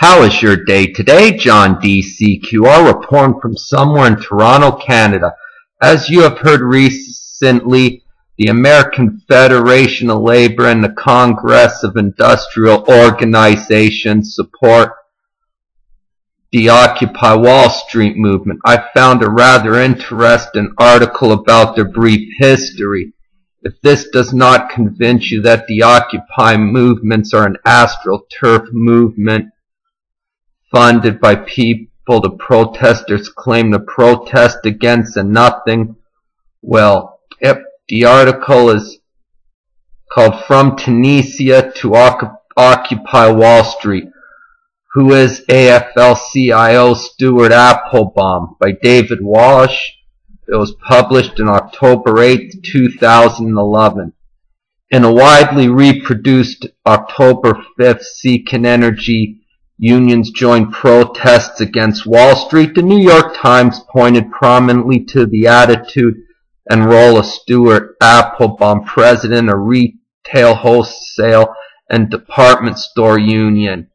How is your day today? John DCQR reporting from somewhere in Toronto, Canada. As you have heard recently, the American Federation of Labor and the Congress of Industrial Organizations support the Occupy Wall Street movement. I found a rather interesting article about their brief history. If this does not convince you that the Occupy movements are an astroturf movement funded by people the protesters claim to protest against and nothing, well, the article is called From Tunisia to Occupy Wall Street. Who is AFL-CIO Stuart Appelbaum by David Walsh. It was published on October 8, 2011. In a widely reproduced October 5th Seeking Energy Unions joined protests against Wall Street, the New York Times pointed prominently to the attitude and role of Stuart Appelbaum, president of Retail, Wholesale, and Department Store Union,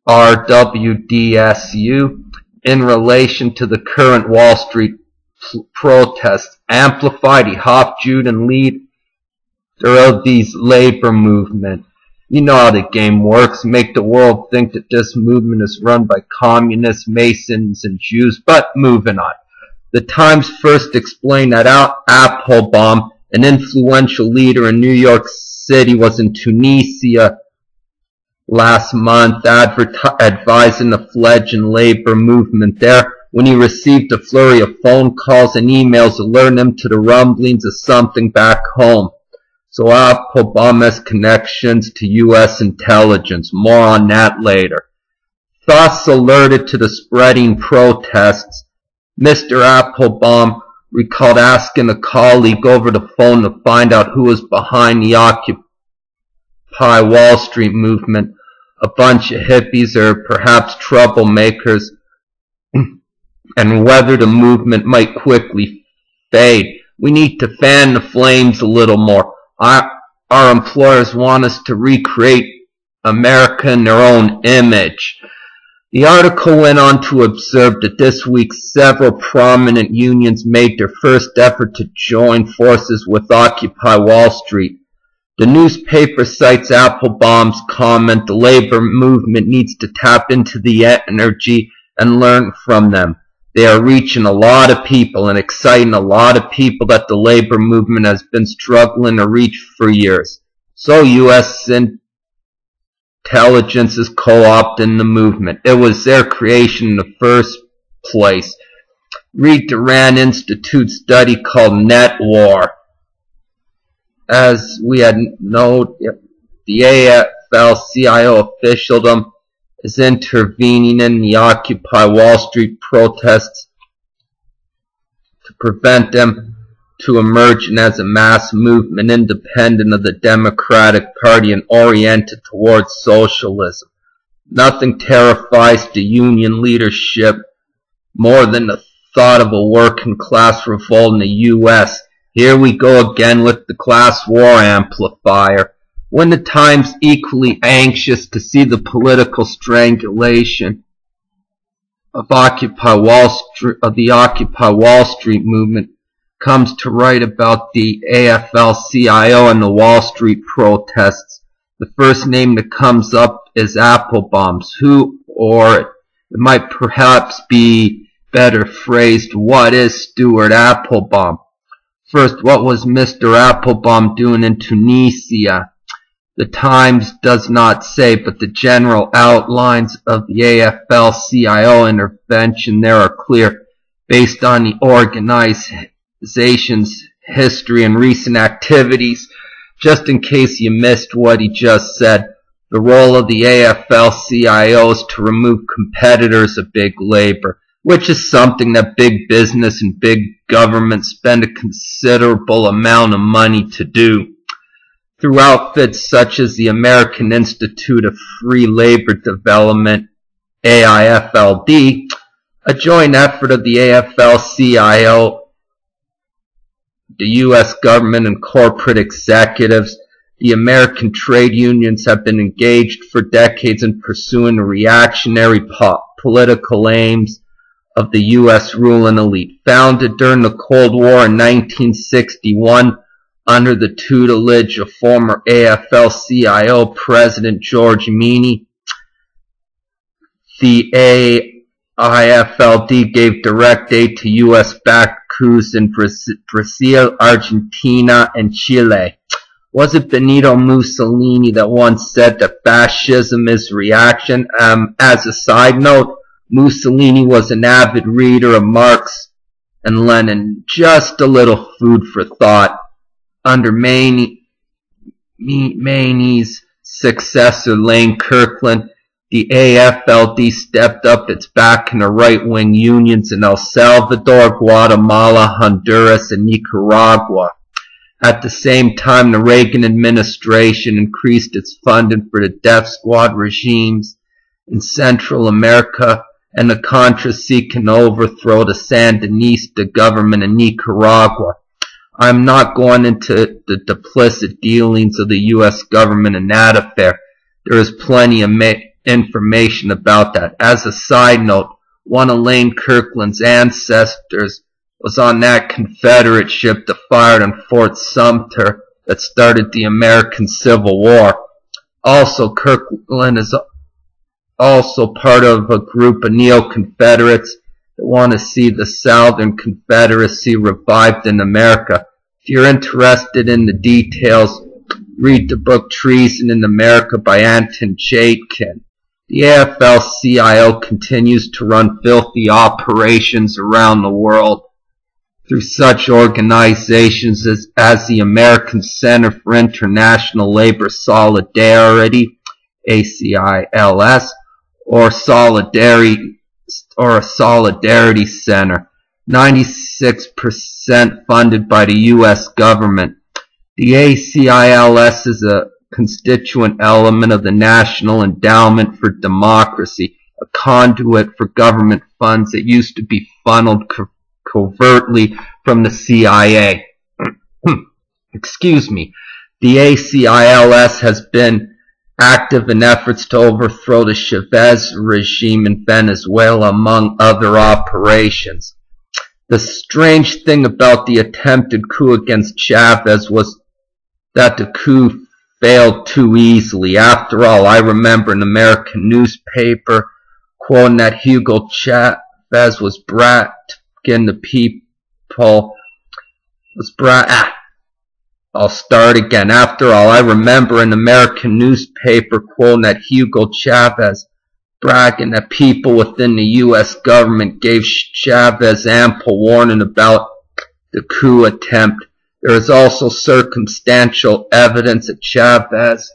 RWDSU, in relation to the current Wall Street protests. Amplified, he Jude and leader of these labor movement. You know how the game works. Make the world think that this movement is run by communists, Masons, and Jews. But moving on. The Times first explained that Appelbaum, an influential leader in New York City, was in Tunisia last month advising the fledgling labor movement there when he received a flurry of phone calls and emails alerting him to the rumblings of something back home. So Appelbaum has connections to U.S. intelligence. More on that later. Thus alerted to the spreading protests, Mr. Appelbaum recalled asking a colleague over the phone to find out who was behind the Occupy Wall Street movement, a bunch of hippies or perhaps troublemakers, and whether the movement might quickly fade. We need to fan the flames a little more. Our employers want us to recreate America in their own image. The article went on to observe that this week several prominent unions made their first effort to join forces with Occupy Wall Street. The newspaper cites Appelbaum's comment, the labor movement needs to tap into the energy and learn from them. They are reaching a lot of people and exciting a lot of people that the labor movement has been struggling to reach for years. So U.S. intelligence is co-opting the movement. It was their creation in the first place. Read the Rand Institute study called Net War. As we had noted, the AFL-CIO officialdom is intervening in the Occupy Wall Street protests to prevent them to emerging as a mass movement independent of the Democratic Party and oriented towards socialism. Nothing terrifies the union leadership more than the thought of a working class revolt in the U.S. Here we go again with the class war amplifier. When the Times, equally anxious to see the political strangulation of the Occupy Wall Street movement, comes to write about the AFL-CIO and the Wall Street protests, the first name that comes up is Appelbaum's. Who, or it might perhaps be better phrased, what is Stuart Appelbaum? First, what was Mr. Appelbaum doing in Tunisia? The Times does not say, but the general outlines of the AFL-CIO intervention there are clear, based on the organization's history and recent activities. Just in case you missed what he just said, the role of the AFL-CIO is to remove competitors of big labor, which is something that big business and big government spend a considerable amount of money to do. Through outfits such as the American Institute of Free Labor Development, AIFLD, a joint effort of the AFL-CIO, the U.S. government and corporate executives, The American trade unions have been engaged for decades in pursuing the reactionary political aims of the U.S. ruling elite. Founded during the Cold War in 1961 under the tutelage of former AFL-CIO President George Meany, the AIFLD gave direct aid to U.S.-backed coups in Brazil, Argentina, and Chile. Was it Benito Mussolini that once said that fascism is reaction? As a side note, Mussolini was an avid reader of Marx and Lenin. Just a little food for thought. Under Meany's successor, Lane Kirkland, the AFLD stepped up its back in the right-wing unions in El Salvador, Guatemala, Honduras, and Nicaragua. At the same time, the Reagan administration increased its funding for the death squad regimes in Central America and the Contra seeking to overthrow the Sandinista government in Nicaragua. I'm not going into the duplicit dealings of the U.S. government in that affair. There is plenty of information about that. As a side note, one of Lane Kirkland's ancestors was on that Confederate ship that fired on Fort Sumter that started the American Civil War. Also, Kirkland is also part of a group of neo-Confederates that want to see the Southern Confederacy revived in America. If you're interested in the details, read the book Treason in America by Anton Chaikin. The AFL-CIO continues to run filthy operations around the world through such organizations as the American Center for International Labor Solidarity, ACILS, or a Solidarity Center, 96% funded by the U.S. government. The ACILS is a constituent element of the National Endowment for Democracy, a conduit for government funds that used to be funneled covertly from the CIA. Excuse me. The ACILS has been active in efforts to overthrow the Chavez regime in Venezuela, among other operations. The strange thing about the attempted coup against Chavez was that the coup failed too easily. After all, I remember an American newspaper quoting that Hugo Chavez was bragging the people I'll start again. After all, I remember an American newspaper quoting that Hugo Chavez bragging that people within the U.S. government gave Chavez ample warning about the coup attempt. There is also circumstantial evidence that Chavez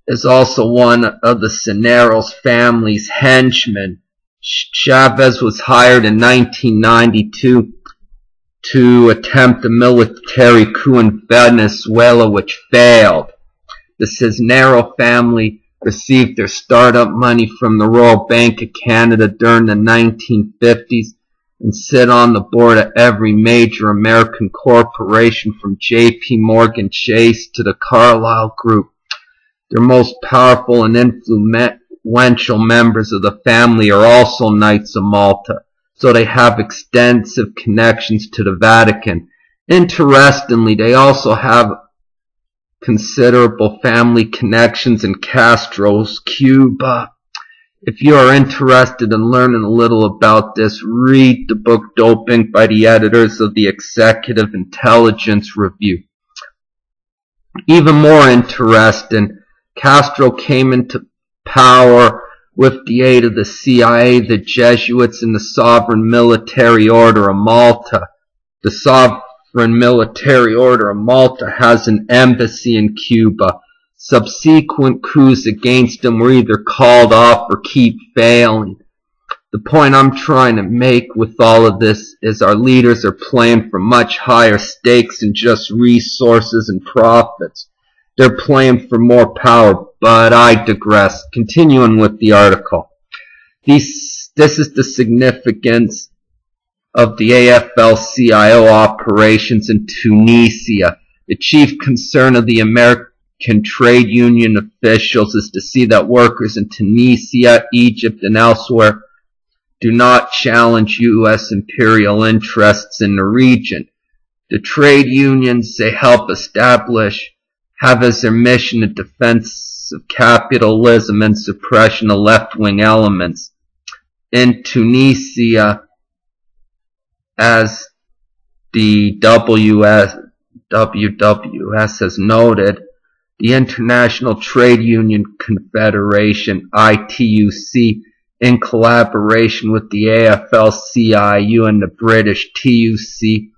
is also one of the Cisneros family's henchmen. Chavez was hired in 1992 to attempt a military coup in Venezuela, which failed. The Cisneros family received their startup money from the Royal Bank of Canada during the 1950s and sit on the board of every major American corporation from J.P. Morgan Chase to the Carlyle Group. Their most powerful and influential members of the family are also Knights of Malta, so they have extensive connections to the Vatican. Interestingly, they also have considerable family connections in Castro's Cuba. If you are interested in learning a little about this, read the book Doping by the editors of the Executive Intelligence Review. Even more interesting, Castro came into power with the aid of the CIA, the Jesuits, and the Sovereign Military Order of Malta. The Sovereign Military Order of Malta has an embassy in Cuba. Subsequent coups against him were either called off or keep failing. The point I'm trying to make with all of this is our leaders are playing for much higher stakes than just resources and profits. They're playing for more power, but I digress. Continuing with the article. This is the significance of the AFL-CIO operations in Tunisia. The chief concern of the American trade union officials is to see that workers in Tunisia, Egypt, and elsewhere do not challenge U.S. imperial interests in the region. The trade unions they help establish have as their mission the defense of capitalism and suppression of left-wing elements. In Tunisia, as the WWS has noted, the International Trade Union Confederation, ITUC, in collaboration with the AFL-CIO and the British TUC,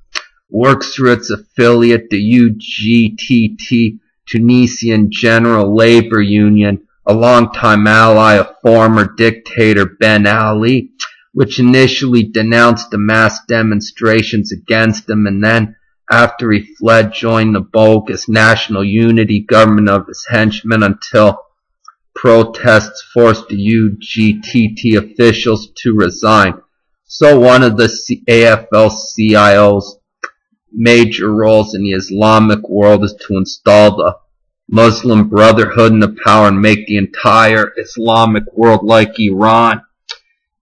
works through its affiliate, the UGTT, Tunisian General Labor Union, a longtime ally of former dictator Ben Ali, which initially denounced the mass demonstrations against him and then, after he fled, joined the bogus National Unity government of his henchmen until protests forced the UGTT officials to resign. So one of the AFL-CIO's major roles in the Islamic world is to install the Muslim Brotherhood into power and make the entire Islamic world like Iran.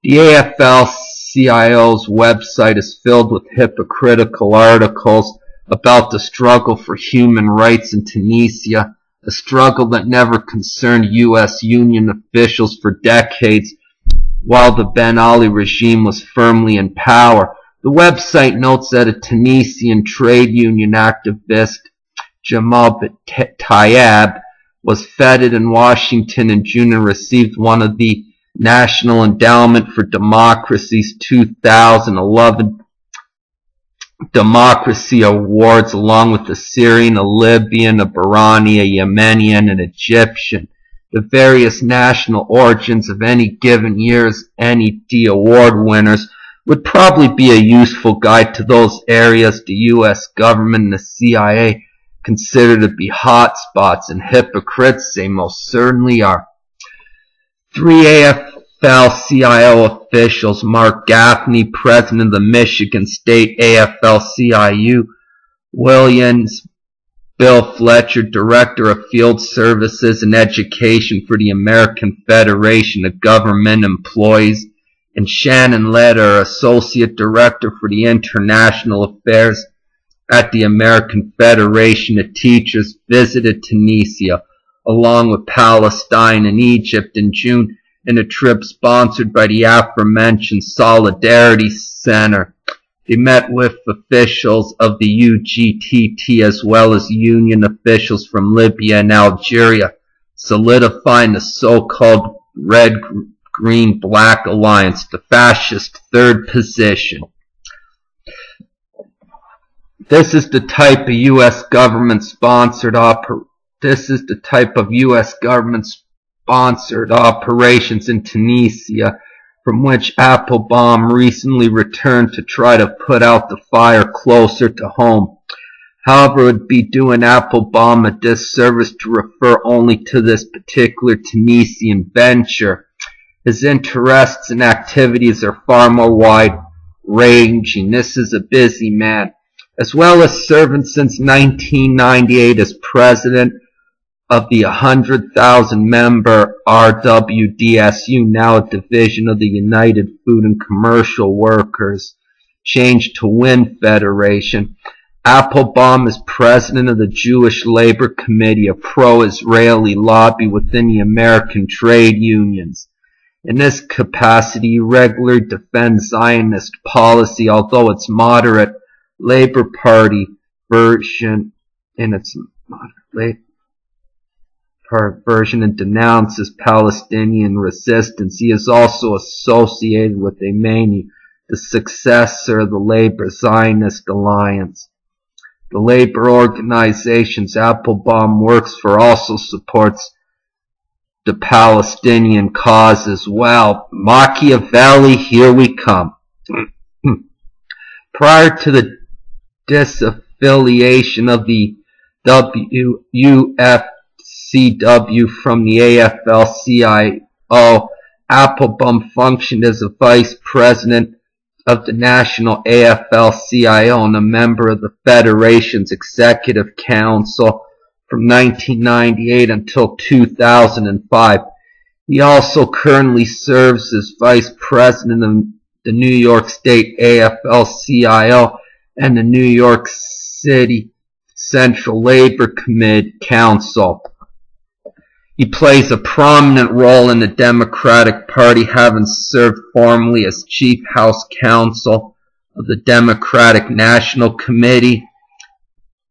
The AFL-CIO's website is filled with hypocritical articles about the struggle for human rights in Tunisia, a struggle that never concerned U.S. Union officials for decades while the Ben Ali regime was firmly in power. The website notes that a Tunisian trade union activist, Jamal Tayeb, was feted in Washington in June and received one of the National Endowment for Democracy's 2011 Democracy Awards, along with a Syrian, a Libyan, a Bahraini, a Yemeni, and an Egyptian. The various national origins of any given year's NED award winners would probably be a useful guide to those areas the U.S. government and the CIA consider to be hot spots, and hypocrites they most certainly are. 3 AFL-CIO officials, Mark Gaffney, president of the Michigan State AFL-CIO, Williams, Bill Fletcher, director of field services and education for the American Federation of Government Employees, and Shannon Leder, associate director for the international affairs at the American Federation of Teachers, visited Tunisia along with Palestine and Egypt in June in a trip sponsored by the aforementioned Solidarity Center. They met with officials of the UGTT as well as union officials from Libya and Algeria, solidifying the so-called Red-Green-Black Alliance, the fascist third position. This is the type of U.S. government-sponsored operations in Tunisia, from which Appelbaum recently returned to try to put out the fire closer to home. However, it would be doing Appelbaum a disservice to refer only to this particular Tunisian venture. His interests and activities are far more wide-ranging. This is a busy man, as well as serving since 1998 as president of the 100,000-member RWDSU, now a division of the United Food and Commercial Workers, changed to WIN Federation. Appelbaum is president of the Jewish Labor Committee, a pro-Israeli lobby within the American trade unions. In this capacity, he regularly defends Zionist policy, although its moderate Labor Party version and denounces Palestinian resistance. He is also associated with Yemeni, the successor of the Labor Zionist Alliance. The labor organizations Appelbaum works for also supports the Palestinian cause as well. Machiavelli, here we come. Prior to the disaffiliation of the WUFCW from the AFL-CIO, Appelbaum functioned as a vice president of the National AFL-CIO and a member of the Federation's Executive Council from 1998 until 2005. He also currently serves as Vice President of the New York State AFL-CIO and the New York City Central Labor Council. He plays a prominent role in the Democratic Party, having served formerly as Chief House Counsel of the Democratic National Committee.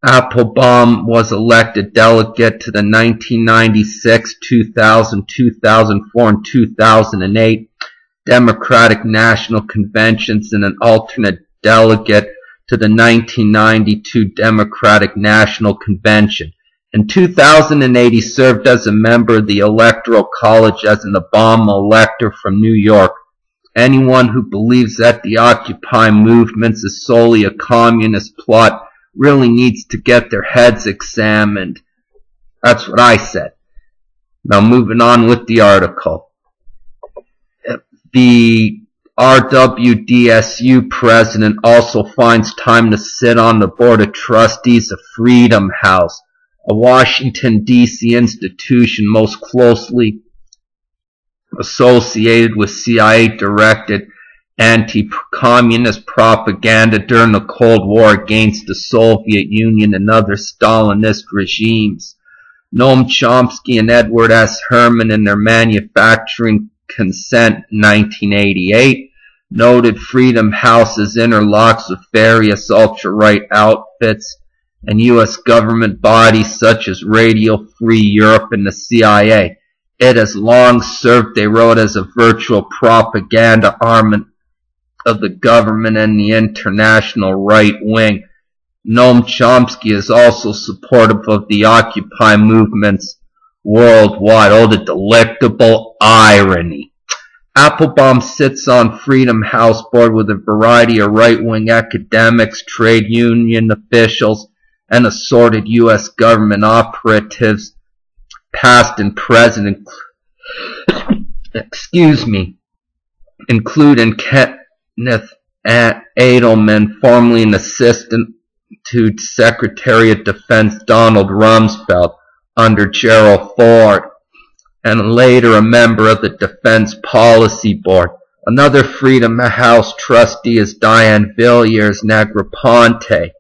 Appelbaum was elected delegate to the 1996, 2000, 2004, and 2008 Democratic National Conventions and an alternate delegate to the 1992 Democratic National Convention. In 2008, he served as a member of the Electoral College as an Obama elector from New York. Anyone who believes that the Occupy movement is solely a communist plot really needs to get their heads examined. That's what I said. Now moving on with the article. The RWDSU president also finds time to sit on the board of trustees of Freedom House, a Washington, D.C. institution most closely associated with CIA-directed anti-communist propaganda during the Cold War against the Soviet Union and other Stalinist regimes. Noam Chomsky and Edward S. Herman, in their Manufacturing Consent 1988, noted Freedom House's interlocks with various ultra-right outfits and U.S. government bodies such as Radio Free Europe and the CIA. It has long served, they wrote, as a virtual propaganda arm of the government and the international right wing. Noam Chomsky is also supportive of the Occupy movements worldwide. Oh, the delectable irony. Appelbaum sits on Freedom House board with a variety of right-wing academics, trade union officials, and assorted U.S. government operatives, past and present, including Kenneth Edelman, formerly an assistant to Secretary of Defense Donald Rumsfeld under Gerald Ford, and later a member of the Defense Policy Board. Another Freedom House trustee is Diane Villiers Negroponte,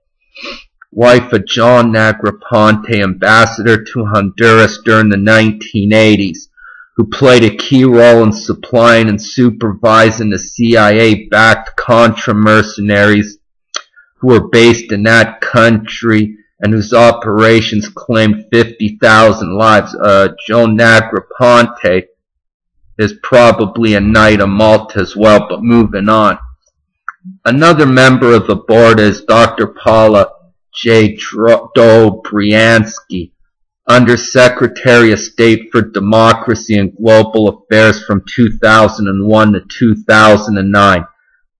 wife of John Negroponte, ambassador to Honduras during the 1980s, who played a key role in supplying and supervising the CIA-backed Contra mercenaries who were based in that country and whose operations claimed 50,000 lives. Joan Negroponte is probably a Knight of Malta as well, but moving on. Another member of the board is Dr. Paula J. Dobriansky, Undersecretary of State for Democracy and Global Affairs from 2001 to 2009.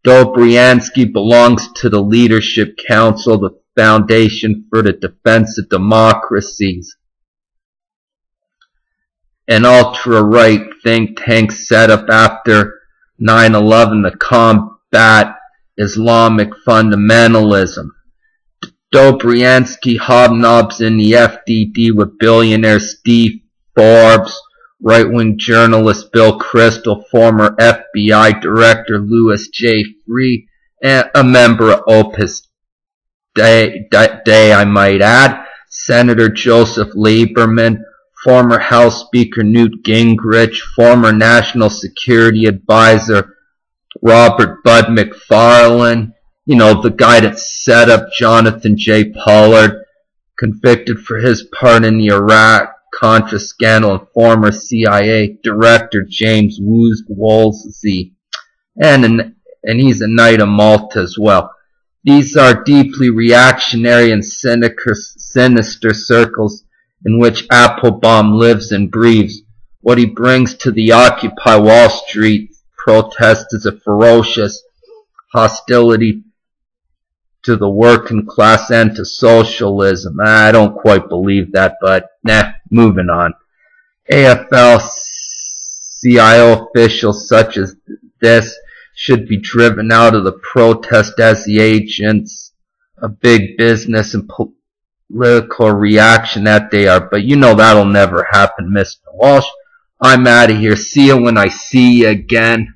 Dobriansky belongs to the Leadership Council, the Foundation for the Defense of Democracies, an ultra-right think tank set up after 9/11 to combat Islamic fundamentalism. Dobriansky hobnobs in the FDD with billionaire Steve Forbes, right-wing journalist Bill Kristol, former FBI Director Louis J. Freeh, and a member of Opus Dei, I might add, Senator Joseph Lieberman, former House Speaker Newt Gingrich, former National Security Advisor Robert Bud McFarlane, the guy that set up Jonathan J. Pollard, convicted for his part in the Iraq-Contra scandal, and former CIA Director James Woolsey, and he's a Knight of Malta as well. These are deeply reactionary and sinister circles in which Appelbaum lives and breathes. What he brings to the Occupy Wall Street protest is a ferocious hostility to the working class and to socialism. I don't quite believe that, but moving on. AFL-CIO officials such as this should be driven out of the protest as the agents of big business and political reaction that they are. But you know that'll never happen, Mr. Walsh. I'm out of here. See you when I see you again.